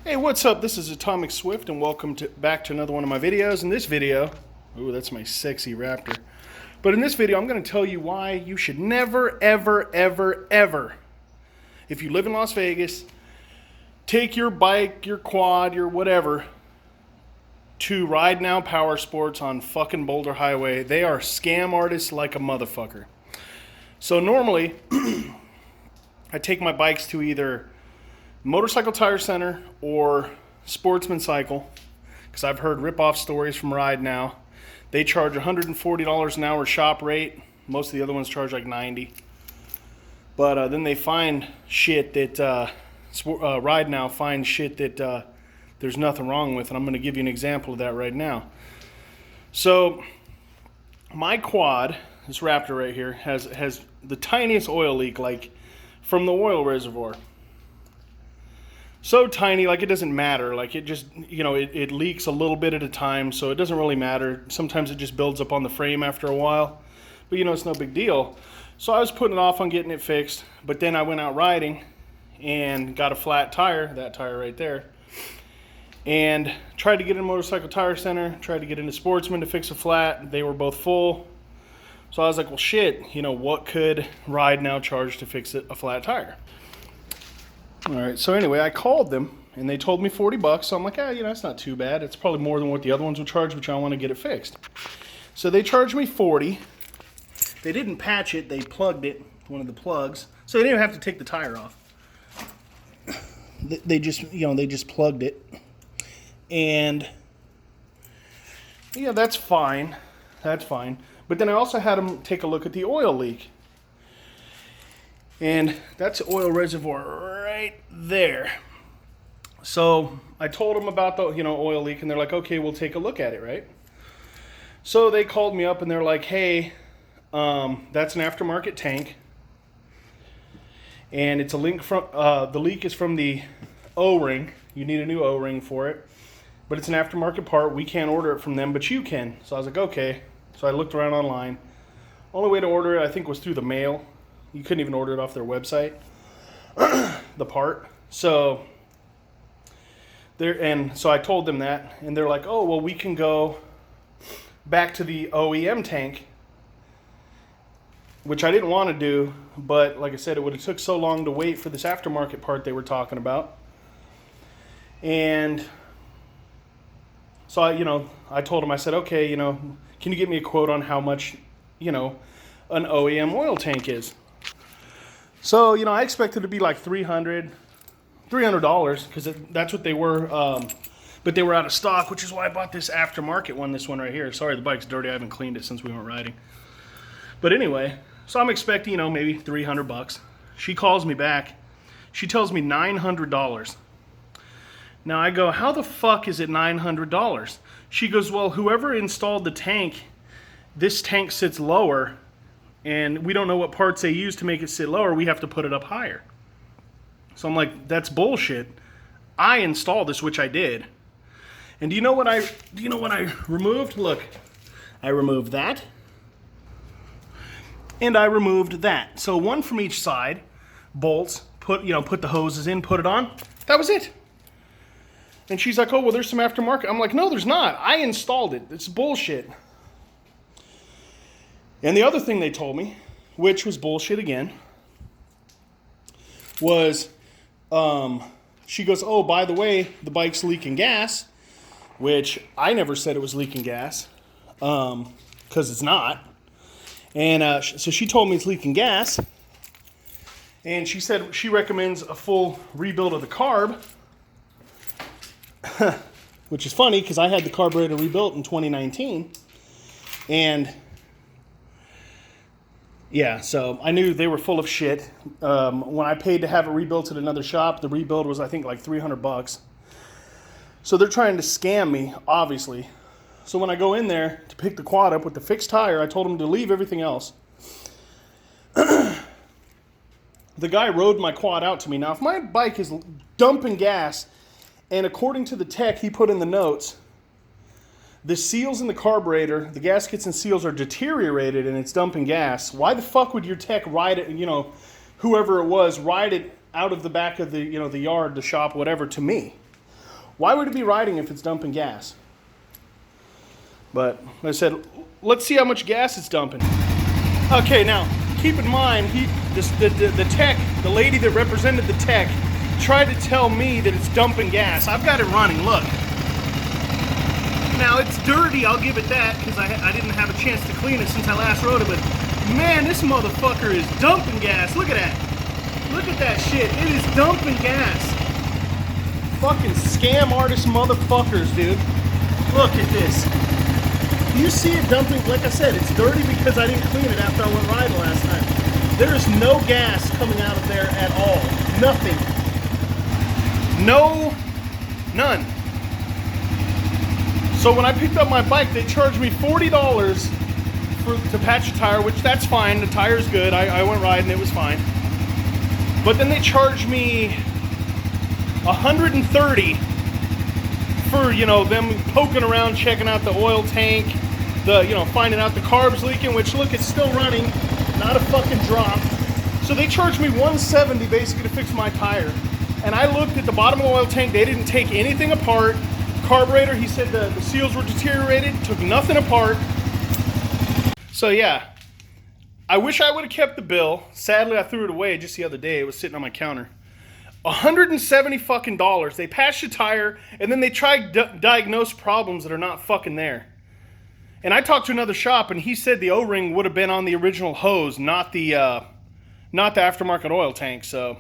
Hey, what's up? This is Atomic Swift, and welcome back to another one of my videos. In this video, ooh, that's my sexy Raptor. But in this video, I'm going to tell you why you should never, ever, ever, ever, if you live in Las Vegas, take your bike, your quad, your whatever, to RideNow Power Sports on fucking Boulder Highway. They are scam artists like a motherfucker. So normally, I take my bikes to either Motorcycle Tire Center or Sportsman Cycle, because I've heard rip-off stories from RideNow. They charge $140 an hour shop rate. Most of the other ones charge like $90. But then they find shit that RideNow finds shit that there's nothing wrong with, and I'm going to give you an example of that right now. So my quad, this Raptor right here, has the tiniest oil leak, like from the oil reservoir. So tiny, like it doesn't matter. Like it just, it leaks a little bit at a time, so it doesn't really matter. Sometimes it just builds up on the frame after a while, but it's no big deal. So I was putting it off on getting it fixed, but then I went out riding and got a flat tire, that tire right there, and tried to get in Motorcycle Tire Center, tried to get into Sportsman to fix a flat. They were both full. So I was like, well, shit, what could RideNow charge to fix a flat tire? All right, so anyway, I called them, and they told me $40. So I'm like, it's not too bad. It's probably more than what the other ones would charge, but I want to get it fixed. So they charged me $40. They didn't patch it. They plugged it, one of the plugs. So they didn't even have to take the tire off. They just, they just plugged it. And, that's fine. That's fine. But then I also had them take a look at the oil leak. And that's the oil reservoir right there. So I told them about the oil leak, and they're like, okay, we'll take a look at it, right? So they called me up and they're like, hey, that's an aftermarket tank, and it's a link from the leak is from the O-ring. You need a new O-ring for it, but it's an aftermarket part. We can't order it from them, but you can. So I was like, okay. So I looked around online. Only way to order it, I think, was through the mail. You couldn't even order it off their website, the part. So I told them that, and they're like, oh, well, we can go back to the OEM tank, which I didn't want to do, but like I said, it would have took so long to wait for this aftermarket part they were talking about. And so I told them, I said, okay, can you get me a quote on how much, an OEM oil tank is? So, I expected it to be like $300, because that's what they were, but they were out of stock, which is why I bought this aftermarket one, this one right here. Sorry, the bike's dirty. I haven't cleaned it since we went riding. But anyway, so I'm expecting, maybe $300. She calls me back. She tells me $900. Now I go, how the fuck is it $900? She goes, well, whoever installed the tank, this tank sits lower, and we don't know what parts they use to make it sit lower. We have to put it up higher. So I'm like, that's bullshit. I installed this, which I did. And do you know what I removed? Look, I removed that, and I removed that. So one from each side, bolts, put the hoses in, put it on. That was it. And she's like, oh, well, there's some aftermarket. I'm like, no, there's not. I installed it. It's bullshit. And the other thing they told me, which was bullshit again, was she goes, oh, by the way, the bike's leaking gas, which I never said it was leaking gas, because it's not. And so she told me it's leaking gas, and she said she recommends a full rebuild of the carb, which is funny because I had the carburetor rebuilt in 2019, and yeah, so I knew they were full of shit. When I paid to have it rebuilt at another shop, the rebuild was, I think, like $300. So they're trying to scam me, obviously. So when I go in there to pick the quad up with the fixed tire, I told them to leave everything else. The guy rode my quad out to me. Now, if my bike is dumping gas, and according to the tech he put in the notes, the seals in the carburetor, the gaskets and seals are deteriorated and it's dumping gas, why the fuck would your tech ride it, whoever it was, ride it out of the back of the, the yard, the shop, whatever, to me? Why would it be riding if it's dumping gas? But like I said, let's see how much gas it's dumping. Okay, now keep in mind, the tech, the lady that represented the tech, tried to tell me that it's dumping gas. I've got it running. Look. Now it's dirty. I'll give it that because I didn't have a chance to clean it since I last rode it. But man, this motherfucker is dumping gas. Look at that. Look at that shit. It is dumping gas. Fucking scam artist motherfuckers, dude. Look at this. You see it dumping, like I said, it's dirty because I didn't clean it after I went riding last time. There is no gas coming out of there at all. Nothing. No, none. So when I picked up my bike, they charged me $40 to patch a tire, which that's fine. The tire's good. I went riding, it was fine. But then they charged me $130 for, you know, them poking around, checking out the oil tank, finding out the carbs leaking, which look, it's still running, not a fucking drop. So they charged me $170 basically to fix my tire. And I looked at the bottom of the oil tank, they didn't take anything apart. Carburetor, he said the seals were deteriorated, took nothing apart. So yeah, I wish I would have kept the bill. Sadly, I threw it away just the other day. It was sitting on my counter. $170 fucking dollars. They patched the tire, and then they tried to diagnose problems that are not fucking there. And I talked to another shop, and he said the O-ring would have been on the original hose, not the aftermarket oil tank. So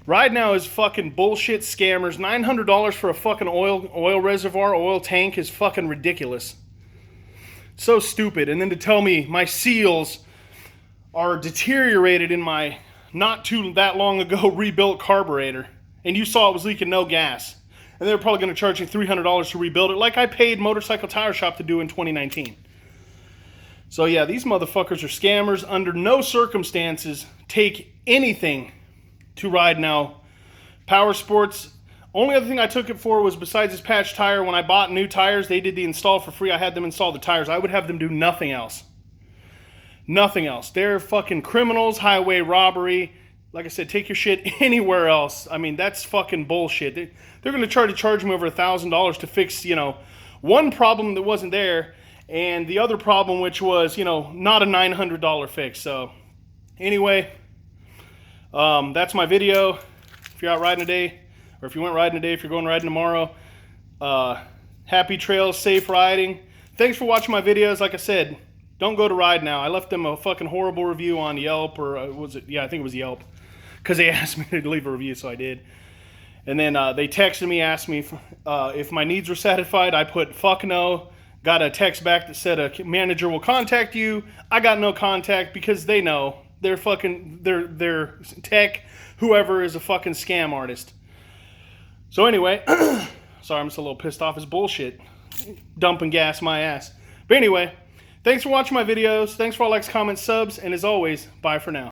RideNow is fucking bullshit scammers. $900 for a fucking oil reservoir, oil tank is fucking ridiculous. So stupid. And then to tell me my seals are deteriorated in my not too that long ago rebuilt carburetor, and you saw it was leaking no gas, and they're probably going to charge you $300 to rebuild it, like I paid Motorcycle Tire Shop to do in 2019. So yeah, these motherfuckers are scammers. Under no circumstances take anything to RideNow. Power Sports, only other thing I took it for was, besides this patch tire, when I bought new tires, they did the install for free. I had them install the tires. I would have them do nothing else. Nothing else. They're fucking criminals, highway robbery. Like I said, take your shit anywhere else. I mean, that's fucking bullshit. They're going to try to charge me over $1,000 to fix, one problem that wasn't there, and the other problem, which was, not a $900 fix. So anyway, that's my video. If you're out riding today, or if you went riding today, if you're going riding tomorrow, happy trails, safe riding. Thanks for watching my videos. Like I said, don't go to RideNow. I left them a fucking horrible review on Yelp, or was it? Yeah, I think it was Yelp, because they asked me to leave a review, so I did. And then they texted me, asked me if my needs were satisfied. I put fuck no. Got a text back that said a manager will contact you. I got no contact because they know they're fucking their tech, whoever is a fucking scam artist. So anyway, sorry, I'm just a little pissed off. It's bullshit. Dumping gas my ass. But anyway, thanks for watching my videos. Thanks for all likes, comments, subs, and as always, bye for now.